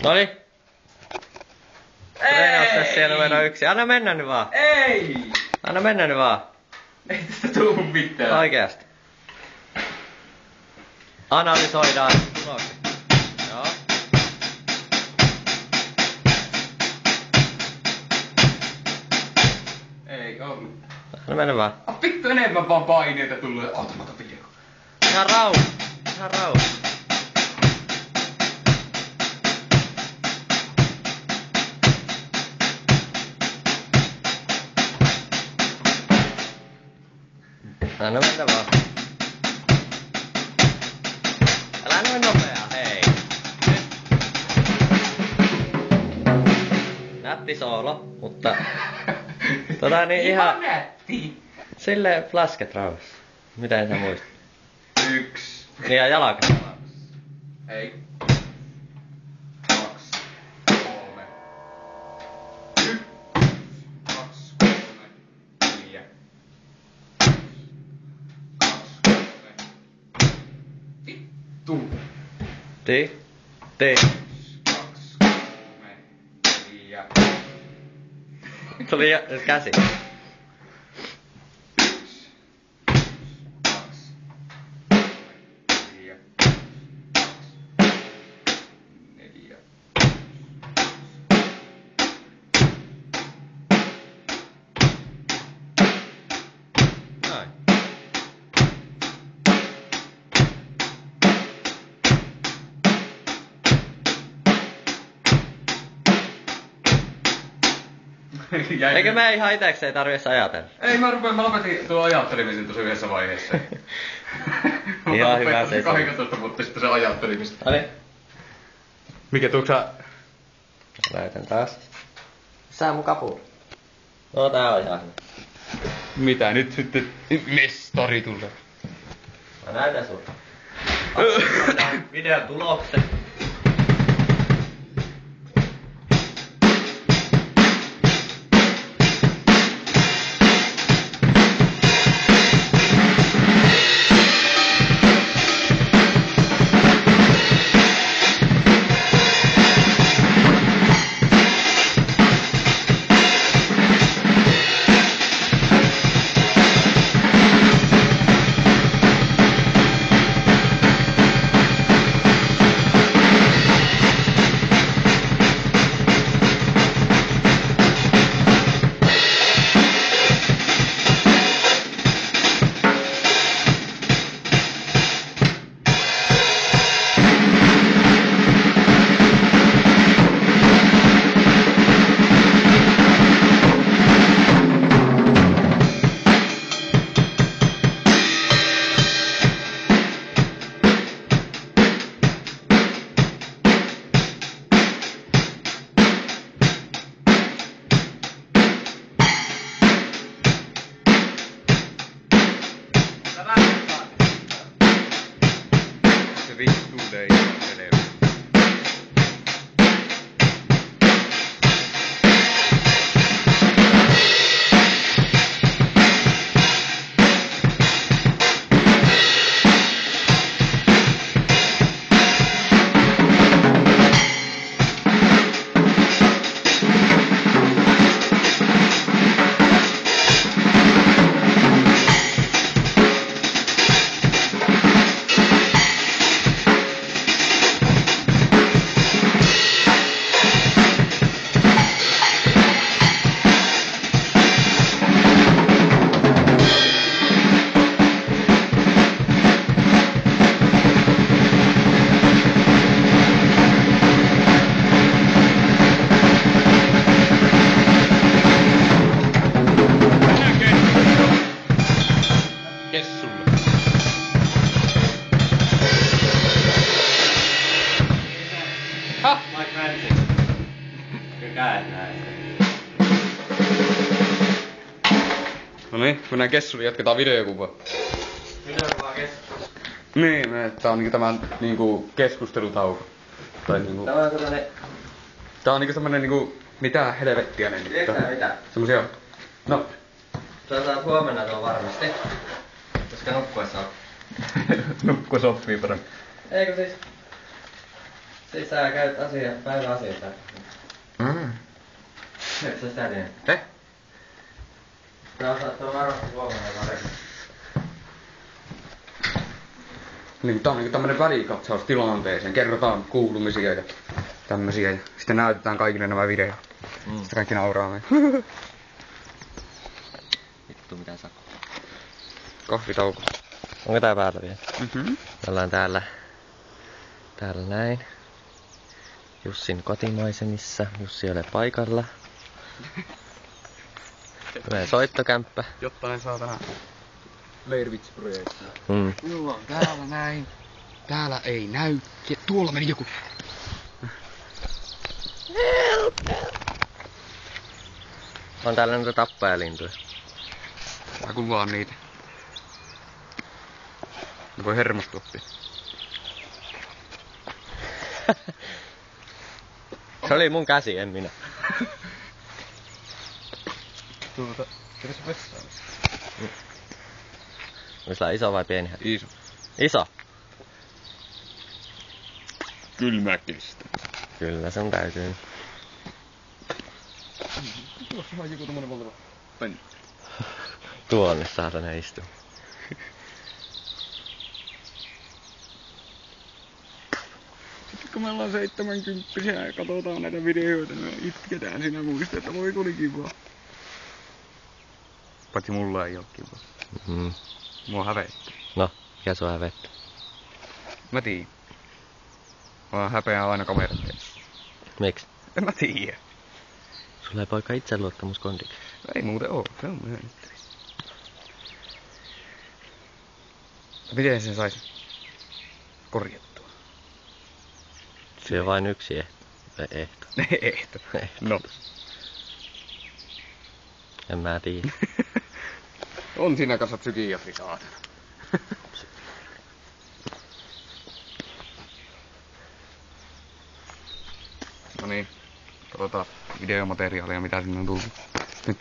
Noniin. Treenaussessio numero 1. Anna mennä nyt vaan. Ei! Anna mennä nyt vaan. Ei tästä tuu mitään. Oikeasti. Analysoidaan tulokset. Joo. Ei oo. Anna mennä vaan. Vittu enemmän vaan paineita tullut. Oota mä otan video. Ihan rauha. Ihan rauha. Anna mennä vaan. Älä noin nopea, hei. Nätti soolo, mutta niin ihan nätti. silleen lasket rauhassa. Miten sä muistat? 1. Niin ja jalka. Ei. 2. 3. 1. 2. 3. 4. 2. 3. Vittu. Ti. 2. 3. 4. Tuli käsi. Eikö me ihan itekseen tarvitse ajatella? Ei mä lopetin tuo ajattelemisen tuossa yhdessä vaiheessa. Ihan hyvä se. 12 vuotta sitten se ajattelemista. Noniin. Mikä tuoksä? Näytän taas. Sää mun kapula. No tää on ihan hyvä. Mitä nyt sitten? Mestari tulee. Mä näytän sulle. Videon tulokset. Vittu ei ole. Noniin, kun näin kessuun jatketaan videokuvaa. Videokuvaa keskustelu. Niin, tää on niinku tämän niinku keskustelutauko. Tai niinku... Tää on sellainen... Tää on niinku semmonen niinku... Mitä helvettiä ne nyt on? Mitä? Semmosia... No... Sä saat huomenna tuon varmasti. Koska nukkua saa. Nukkua sopii paremmin. Eikö siis? Siis sä käyt päivän asioita. Eikö sä sitä tiedä? Tää osaat tuon varmasti huomenna paremmin. Niin, tää on niinku tämmönen välikatsaus tilanteeseen. Kerrotaan kuulumisia ja tämmösiä. Ja sitten näytetään kaikille nämä videot. Sitten kaikki nauraa meille. Vittu mitä sakko. Kahvitauko. Onko tää päällä vielä? Me ollaan täällä näin. Jussin kotimaisemissa. Jussi ei ole paikalla. Tulee soittokämppä. Jotain saatana Leirvits-projektia. Mulla on täällä näin. Täällä ei näy. Ja tuolla meni joku. On täällä noita tappajalintuja. Mä kuvaan niitä. Ne voi hermostua. Se oli mun käsi, en minä. Ketä se vessaa? Onko sillä iso vai pieni? Iso. Iso? Kylmäkistä. Kyllä sun täytyy. Tuossa on joku tommonen valtava penni. Tuonne saatana istuu. Sitten kun me ollaan 70 ja katsotaan näitä videoita, niin me itketään siinä muista, että voi tuli kivaa. Paitsi mulla ei oo kivaa. Mua hävettää. No, mikä sua hävettää? Mä tiiän. Mä häpeän aina kameran edessä. Miksi? En mä tiedä. Sulla ei poika itseluottamus kondiksi. Ei muuten oo, se on myönnetty. Miten sen sais korjattua? Se on vain yksi ehto. Ehto. No. En mä tiedä. On siinä kanssa psykiatri saatana. No niin, katsotaan videomateriaalia mitä sinne on tullut. Nyt